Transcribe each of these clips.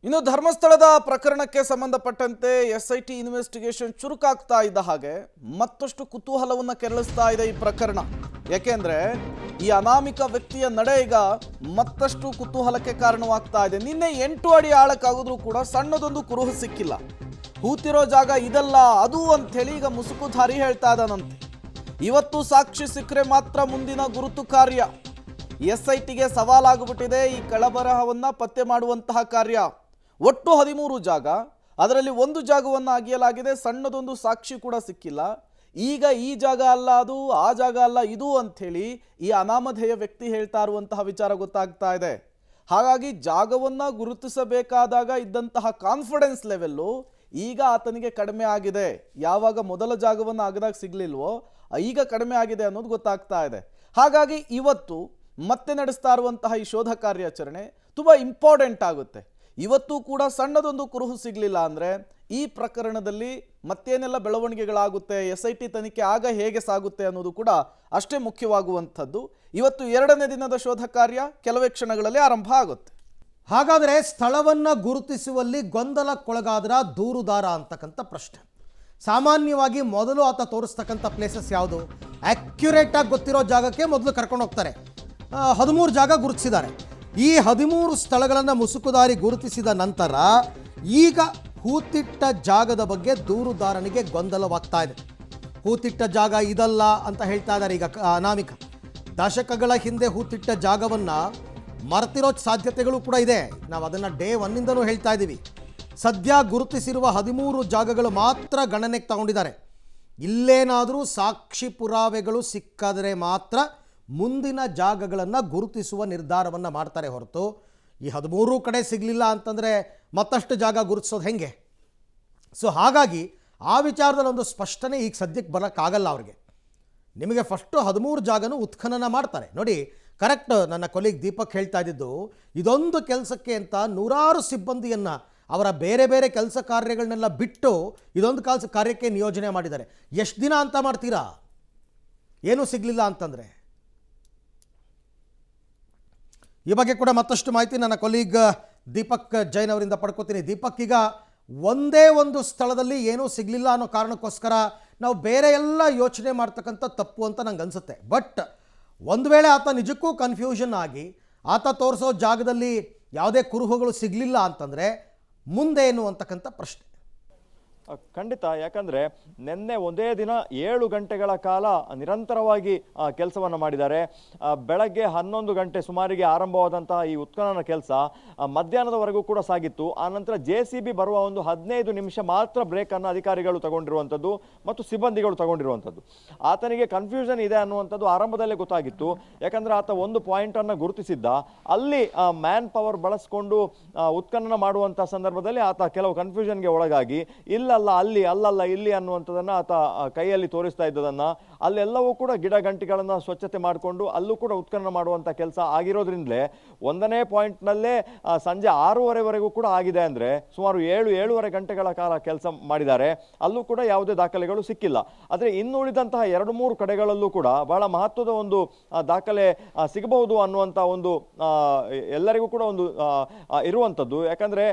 ಇನ್ನು ಧರ್ಮಸ್ಥಳದ ಪ್ರಕರಣಕ್ಕೆ ಸಂಬಂಧಪಟ್ಟಂತೆ ಎಸ್ಐಟಿ ಇನ್ವೆಸ್ಟಿಗೇಷನ್ ಚುರುಕಾಗ್ತಾ ಇದ್ದ ಹಾಗೆ ಮತ್ತಷ್ಟು ಕುತೂಹಲವನ್ನು ಕೆರಳಿಸ್ತಾ ಇದೆ ಈ ಪ್ರಕರಣ. ಯಾಕೆಂದ್ರೆ ಈ ಅನಾಮಿಕ ವ್ಯಕ್ತಿಯ ನಡೆ ಈಗ ಮತ್ತಷ್ಟು ಕುತೂಹಲಕ್ಕೆ ಕಾರಣವಾಗ್ತಾ ಇದೆ. ನಿನ್ನೆ 8 ಅಡಿ ಆಳಕ್ಕಾಗಿದ್ರೂ ಕೂಡ ಸಣ್ಣದೊಂದು ಕುರುಹು ಸಿಕ್ಕಿಲ್ಲ. ಹೂತಿರೋ ಜಾಗ ಇದಲ್ಲ ಅದು ಅಂತ ಹೇಳಿ ಈಗ ಮುಸುಕುಧಾರಿ ಹೇಳ್ತಾ ಇದ್ದಾನಂತೆ. ಇವತ್ತು ಸಾಕ್ಷಿ ಸಿಕ್ಕರೆ ಮಾತ್ರ ಮುಂದಿನ ಗುರುತು ಕಾರ್ಯ. ಎಸ್ಐಟಿಗೆ ಸವಾಲಾಗಿಬಿಟ್ಟಿದೆ ಈ ಕಳಬರಹವನ್ನ ಪತ್ತೆ ಮಾಡುವಂತಹ ಕಾರ್ಯ. ಒಟ್ಟು 13 ಜಾಗ, ಅದರಲ್ಲಿ ಒಂದು ಜಾಗವನ್ನು ಅಗೆಯಲಾಗಿದೆ. ಸಣ್ಣದೊಂದು ಸಾಕ್ಷಿ ಕೂಡ ಸಿಕ್ಕಿಲ್ಲ. ಈಗ ಈ ಜಾಗ ಅಲ್ಲ ಅದು, ಆ ಜಾಗ ಅಲ್ಲ ಇದು ಅಂಥೇಳಿ ಈ ಅನಾಮಧೇಯ ವ್ಯಕ್ತಿ ಹೇಳ್ತಾ ಇರುವಂತಹ ವಿಚಾರ ಗೊತ್ತಾಗ್ತಾ ಇದೆ. ಹಾಗಾಗಿ ಜಾಗವನ್ನು ಗುರುತಿಸಬೇಕಾದಾಗ ಇದ್ದಂತಹ ಕಾನ್ಫಿಡೆನ್ಸ್ ಲೆವೆಲ್ಲು ಈಗ ಆತನಿಗೆ ಕಡಿಮೆ ಆಗಿದೆ. ಯಾವಾಗ ಮೊದಲ ಜಾಗವನ್ನು ಅಗದಾಗ ಸಿಗ್ಲಿಲ್ವೋ ಈಗ ಕಡಿಮೆ ಆಗಿದೆ ಅನ್ನೋದು ಗೊತ್ತಾಗ್ತಾ ಇದೆ. ಹಾಗಾಗಿ ಇವತ್ತು ಮತ್ತೆ ನಡೆಸ್ತಾ ಇರುವಂತಹ ಈ ಶೋಧ ಕಾರ್ಯಾಚರಣೆ ತುಂಬ ಇಂಪಾರ್ಟೆಂಟ್ ಆಗುತ್ತೆ. ಇವತ್ತು ಕೂಡ ಸಣ್ಣದೊಂದು ಕುರುಹು ಸಿಗಲಿಲ್ಲ ಅಂದರೆ ಈ ಪ್ರಕರಣದಲ್ಲಿ ಮತ್ತೇನೆಲ್ಲ ಬೆಳವಣಿಗೆಗಳಾಗುತ್ತೆ, SIT ತನಿಖೆ ಆಗ ಹೇಗೆ ಸಾಗುತ್ತೆ ಅನ್ನೋದು ಕೂಡ ಅಷ್ಟೇ ಮುಖ್ಯವಾಗುವಂಥದ್ದು. ಇವತ್ತು 2ನೇ ದಿನದ ಶೋಧ ಕಾರ್ಯ ಕೆಲವೇ ಕ್ಷಣಗಳಲ್ಲಿ ಆರಂಭ ಆಗುತ್ತೆ. ಹಾಗಾದರೆ ಸ್ಥಳವನ್ನು ಗುರುತಿಸುವಲ್ಲಿ ಗೊಂದಲಕ್ಕೊಳಗಾದ್ರ ದೂರುದಾರ ಅಂತಕ್ಕಂಥ ಪ್ರಶ್ನೆ. ಸಾಮಾನ್ಯವಾಗಿ ಮೊದಲು ಆತ ತೋರಿಸ್ತಕ್ಕಂಥ ಪ್ಲೇಸಸ್ ಯಾವುದು? ಆ್ಯಕ್ಯುರೇಟಾಗಿ ಗೊತ್ತಿರೋ ಜಾಗಕ್ಕೆ ಮೊದಲು ಕರ್ಕೊಂಡು ಹೋಗ್ತಾರೆ. 13 ಜಾಗ ಗುರುತಿಸಿದ್ದಾರೆ. ಈ 13 ಸ್ಥಳಗಳನ್ನು ಮುಸುಕುದಾರಿ ಗುರುತಿಸಿದ ನಂತರ ಈಗ ಹೂತಿಟ್ಟ ಜಾಗದ ಬಗ್ಗೆ ದೂರುದಾರನಿಗೆ ಗೊಂದಲವಾಗ್ತಾ ಇದೆ. ಹೂತಿಟ್ಟ ಜಾಗ ಇದಲ್ಲ ಅಂತ ಹೇಳ್ತಾ ಇದ್ದಾರೆ ಈಗ ಅನಾಮಿಕ. ದಶಕಗಳ ಹಿಂದೆ ಹೂತಿಟ್ಟ ಜಾಗವನ್ನು ಮರೆತಿರೋ ಸಾಧ್ಯತೆಗಳು ಕೂಡ ಇದೆ. ನಾವು ಅದನ್ನು ಡೇ 1ನಿಂದನೂ ಹೇಳ್ತಾ ಇದ್ದೀವಿ. ಸದ್ಯ ಗುರುತಿಸಿರುವ 13 ಜಾಗಗಳು ಮಾತ್ರ ಗಣನೆಗೆ ತಗೊಂಡಿದ್ದಾರೆ. ಇಲ್ಲೇನಾದರೂ ಸಾಕ್ಷಿ ಪುರಾವೆಗಳು ಸಿಕ್ಕಾದರೆ ಮಾತ್ರ ಮುಂದಿನ ಜಾಗಗಳನ್ನು ಗುರುತಿಸುವ ನಿರ್ಧಾರವನ್ನು ಮಾಡ್ತಾರೆ ಹೊರತು ಈ 13 ಕಡೆ ಸಿಗಲಿಲ್ಲ ಅಂತಂದರೆ ಮತ್ತಷ್ಟು ಜಾಗ ಗುರುತಿಸೋದು ಹೆಂಗೆ? ಸೊ ಹಾಗಾಗಿ ಆ ವಿಚಾರದಲ್ಲಿ ಒಂದು ಸ್ಪಷ್ಟನೆ ಈಗ ಸದ್ಯಕ್ಕೆ ಬರೋಕ್ಕಾಗಲ್ಲ ಅವ್ರಿಗೆ. ನಿಮಗೆ ಫಸ್ಟು 13 ಜಾಗನೂ ಉತ್ಖನನ ಮಾಡ್ತಾರೆ. ನೋಡಿ, ಕರೆಕ್ಟ್ ನನ್ನ ಕೊಲೀಗ್ ದೀಪಕ್ ಹೇಳ್ತಾ ಇದ್ದಿದ್ದು, ಇದೊಂದು ಕೆಲಸಕ್ಕೆ ಅಂತ ನೂರಾರು ಸಿಬ್ಬಂದಿಯನ್ನು ಅವರ ಬೇರೆ ಬೇರೆ ಕೆಲಸ ಕಾರ್ಯಗಳನ್ನೆಲ್ಲ ಬಿಟ್ಟು ಇದೊಂದು ಕಾರ್ಯಕ್ಕೆ ನಿಯೋಜನೆ ಮಾಡಿದ್ದಾರೆ. ಎಷ್ಟು ದಿನ ಅಂತ ಮಾಡ್ತೀರಾ ಏನೂ ಸಿಗಲಿಲ್ಲ ಅಂತಂದರೆ? ಈ ಬಗ್ಗೆ ಕೂಡ ಮತ್ತಷ್ಟು ಮಾಹಿತಿ ನನ್ನ ಕೊಲೀಗ್ ದೀಪಕ್ ಜೈನ್ ಅವರಿಂದ ಪಡ್ಕೋತೀನಿ. ದೀಪಕ್, ಈಗ ಒಂದೇ ಒಂದು ಸ್ಥಳದಲ್ಲಿ ಏನೂ ಸಿಗಲಿಲ್ಲ ಅನ್ನೋ ಕಾರಣಕ್ಕೋಸ್ಕರ ನಾವು ಬೇರೆ ಎಲ್ಲ ಯೋಚನೆ ಮಾಡ್ತಕ್ಕಂಥ ತಪ್ಪು ಅಂತ ನಂಗೆ ಅನಿಸುತ್ತೆ. ಬಟ್ ಒಂದು ವೇಳೆ ಆತ ನಿಜಕ್ಕೂ ಕನ್ಫ್ಯೂಷನ್ ಆಗಿ ಆತ ತೋರಿಸೋ ಜಾಗದಲ್ಲಿ ಯಾವುದೇ ಕುರುಹುಗಳು ಸಿಗಲಿಲ್ಲ ಅಂತಂದರೆ ಮುಂದೆ ಏನು ಅಂತಕ್ಕಂಥ ಪ್ರಶ್ನೆ. ಖಂಡಿತ. ಯಾಕಂದರೆ ನಿನ್ನೆ ಒಂದೇ ದಿನ 7 ಗಂಟೆಗಳ ಕಾಲ ನಿರಂತರವಾಗಿ ಕೆಲಸವನ್ನು ಮಾಡಿದ್ದಾರೆ. ಬೆಳಗ್ಗೆ 11 ಗಂಟೆ ಸುಮಾರಿಗೆ ಆರಂಭವಾದಂತಹ ಈ ಉತ್ಖನನ ಕೆಲಸ ಮಧ್ಯಾಹ್ನದವರೆಗೂ ಕೂಡ ಸಾಗಿತ್ತು. ಆನಂತರ JCB ಬರುವ ಒಂದು 15 ನಿಮಿಷ ಮಾತ್ರ ಬ್ರೇಕನ್ನು ಅಧಿಕಾರಿಗಳು ತಗೊಂಡಿರುವಂಥದ್ದು ಮತ್ತು ಸಿಬ್ಬಂದಿಗಳು ತಗೊಂಡಿರುವಂಥದ್ದು. ಆತನಿಗೆ ಕನ್ಫ್ಯೂಷನ್ ಇದೆ ಅನ್ನುವಂಥದ್ದು ಆರಂಭದಲ್ಲೇ ಗೊತ್ತಾಗಿತ್ತು. ಯಾಕಂದರೆ ಆತ ಒಂದು ಪಾಯಿಂಟನ್ನು ಗುರುತಿಸಿದ್ದ, ಅಲ್ಲಿ ಮ್ಯಾನ್ ಪವರ್ ಬಳಸಿಕೊಂಡು ಉತ್ಖನನ ಮಾಡುವಂಥ ಸಂದರ್ಭದಲ್ಲಿ ಆತ ಕೆಲವು ಕನ್ಫ್ಯೂಷನ್ಗೆ ಒಳಗಾಗಿ ಇಲ್ಲ ಅಲ್ಲಿ ಅಲ್ಲಲ್ಲ ಇಲ್ಲಿ ಅನ್ನುವಂಥದ್ದನ್ನು ಆತ ಕೈಯಲ್ಲಿ ತೋರಿಸ್ತಾ ಇದ್ದದನ್ನು, ಅಲ್ಲೆಲ್ಲವೂ ಕೂಡ ಗಿಡ ಗಂಟಿಗಳನ್ನು ಸ್ವಚ್ಛತೆ ಮಾಡಿಕೊಂಡು ಅಲ್ಲೂ ಕೂಡ ಉತ್ಖನನ ಮಾಡುವಂಥ ಕೆಲಸ ಆಗಿರೋದ್ರಿಂದಲೇ 1ನೇ ಪಾಯಿಂಟ್ನಲ್ಲೇ ಸಂಜೆ 6:30ವರೆಗೂ ಕೂಡ ಆಗಿದೆ. ಅಂದರೆ ಸುಮಾರು 7-7:30 ಗಂಟೆಗಳ ಕಾಲ ಕೆಲಸ ಮಾಡಿದ್ದಾರೆ. ಅಲ್ಲೂ ಕೂಡ ಯಾವುದೇ ದಾಖಲೆಗಳು ಸಿಕ್ಕಿಲ್ಲ. ಆದರೆ ಇನ್ನುಳಿದಂತಹ 2-3 ಕಡೆಗಳಲ್ಲೂ ಕೂಡ ಬಹಳ ಮಹತ್ವದ ಒಂದು ದಾಖಲೆ ಸಿಗಬಹುದು ಅನ್ನುವಂಥ ಒಂದು ಎಲ್ಲರಿಗೂ ಕೂಡ ಒಂದು ಇರುವಂಥದ್ದು. ಯಾಕಂದರೆ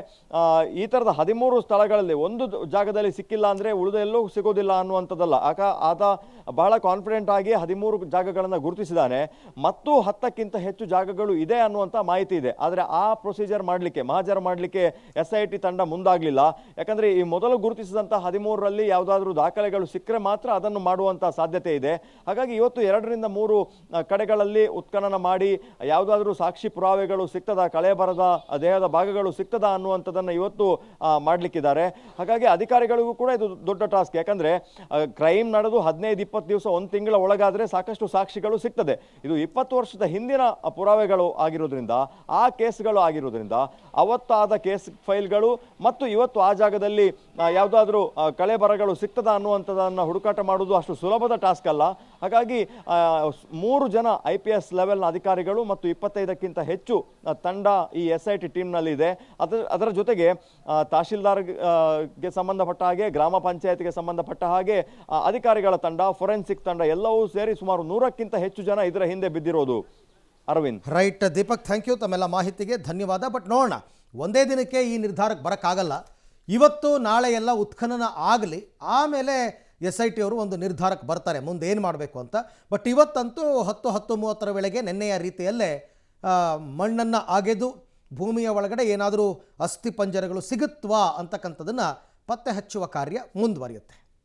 ಈ ಥರದ 13 ಸ್ಥಳಗಳಲ್ಲಿ ಒಂದು ಜಾಗದಲ್ಲಿ ಸಿಕ್ಕಿಲ್ಲ ಅಂದರೆ ಉಳಿದ ಎಲ್ಲೂ ಸಿಗೋದಿಲ್ಲ ಅನ್ನುವಂಥದ್ದಲ್ಲ. ಆತ ಬಹಳ ಕಾನ್ಫಿಡೆಂಟ್ ಆಗಿ 13 ಜಾಗಗಳನ್ನು ಗುರುತಿಸಿದ್ದಾನೆ ಮತ್ತು 10ಕ್ಕಿಂತ ಹೆಚ್ಚು ಜಾಗಗಳು ಇದೆ ಅನ್ನುವಂಥ ಮಾಹಿತಿ ಇದೆ. ಆದರೆ ಆ ಪ್ರೊಸೀಜರ್ ಮಾಡಲಿಕ್ಕೆ, ಮಹಾಜರ್ ಮಾಡಲಿಕ್ಕೆ SIT ತಂಡ ಮುಂದಾಗಲಿಲ್ಲ. ಯಾಕಂದರೆ ಈ ಮೊದಲು ಗುರುತಿಸಿದಂಥ 13ರಲ್ಲಿ ಯಾವುದಾದ್ರೂ ದಾಖಲೆಗಳು ಸಿಕ್ಕರೆ ಮಾತ್ರ ಅದನ್ನು ಮಾಡುವಂಥ ಸಾಧ್ಯತೆ ಇದೆ. ಹಾಗಾಗಿ ಇವತ್ತು 2ರಿಂದ 3 ಕಡೆಗಳಲ್ಲಿ ಉತ್ಖನನ ಮಾಡಿ ಯಾವುದಾದ್ರೂ ಸಾಕ್ಷಿ ಪುರಾವೆಗಳು ಸಿಗ್ತದ, ಕಳೆಬರದ ದೇಹದ ಭಾಗಗಳು ಸಿಗ್ತದ ಅನ್ನುವಂಥದ್ದನ್ನು ಇವತ್ತು ಮಾಡಲಿಕ್ಕಿದ್ದಾರೆ. ಹಾಗಾಗಿ ಅಧಿಕಾರಿಗಳಿಗೂ ಕೂಡ ಇದು ದೊಡ್ಡ ಟಾಸ್ಕ್. ಯಾಕಂದರೆ ಕ್ರೈಮ್ ನಡೆದು 15-20 ದಿವಸ, 1 ತಿಂಗಳ ಒಳಗಾದರೆ ಸಾಕಷ್ಟು ಸಾಕ್ಷಿಗಳು ಸಿಗ್ತದೆ. ಇದು 20 ವರ್ಷದ ಹಿಂದಿನ ಪುರಾವೆಗಳು ಆಗಿರೋದ್ರಿಂದ, ಆ ಕೇಸ್ಗಳು ಆಗಿರೋದ್ರಿಂದ ಅವತ್ತಾದ ಕೇಸ್ ಫೈಲ್ಗಳು ಮತ್ತು ಇವತ್ತು ಆ ಜಾಗದಲ್ಲಿ ಯಾವುದಾದ್ರೂ ಕಳೆಬರಗಳು ಸಿಗ್ತದ ಅನ್ನುವಂಥದ್ದನ್ನು ಹುಡುಕಾಟ ಮಾಡುವುದು ಅಷ್ಟು ಸುಲಭದ ಟಾಸ್ಕ್ ಅಲ್ಲ. ಹಾಗಾಗಿ 3 ಜನ IPS ಲೆವೆಲ್ನ ಅಧಿಕಾರಿಗಳು ಮತ್ತು 25ಕ್ಕಿಂತ ಹೆಚ್ಚು ತಂಡ ಈ SIT ಟೀಮ್ನಲ್ಲಿ ಇದೆ. ಅದರ ಜೊತೆಗೆ ತಹಶೀಲ್ದಾರ್ಗೆ ಸಂಬಂಧಪಟ್ಟ ಹಾಗೆ, ಗ್ರಾಮ ಪಂಚಾಯತ್ಗೆ ಸಂಬಂಧಪಟ್ಟ ಹಾಗೆ ಅಧಿಕಾರಿಗಳ ತಂಡ, ಫೊರೆನ್ಸಿಕ್ ತಂಡ ಎಲ್ಲವೂ ಸೇರಿ ಸುಮಾರು 100ಕ್ಕಿಂತ ಹೆಚ್ಚು ಜನ ಇದರ ಹಿಂದೆ ಬಿದ್ದಿರೋದು. Arvind. Right Deepak, thank you ತಮ್ಮೆಲ್ಲ ಮಾಹಿತಿಗೆ ಧನ್ಯವಾದ. ಬಟ್ ನೋಡೋಣ, ಒಂದೇ ದಿನಕ್ಕೆ ಈ ನಿರ್ಧಾರಕ್ಕೆ ಬರೋಕ್ಕಾಗಲ್ಲ. ಇವತ್ತು ನಾಳೆ ಎಲ್ಲ ಉತ್ಖನನ ಆಗಲಿ, ಆಮೇಲೆ SIT ಅವರು ಒಂದು ನಿರ್ಧಾರಕ್ಕೆ ಬರ್ತಾರೆ ಮುಂದೆ ಏನು ಮಾಡಬೇಕು ಅಂತ. ಬಟ್ ಇವತ್ತಂತೂ 10:30 ವೇಳೆಗೆ ನೆನ್ನೆಯ ರೀತಿಯಲ್ಲೇ ಮಣ್ಣನ್ನು ಅಗೆದು ಭೂಮಿಯ ಒಳಗಡೆ ಏನಾದರೂ ಅಸ್ಥಿ ಪಂಜರಗಳು ಸಿಗುತ್ವಾ ಅಂತಕ್ಕಂಥದ್ದನ್ನು ಪತ್ತೆ ಹಚ್ಚುವ ಕಾರ್ಯ ಮುಂದುವರಿಯುತ್ತೆ.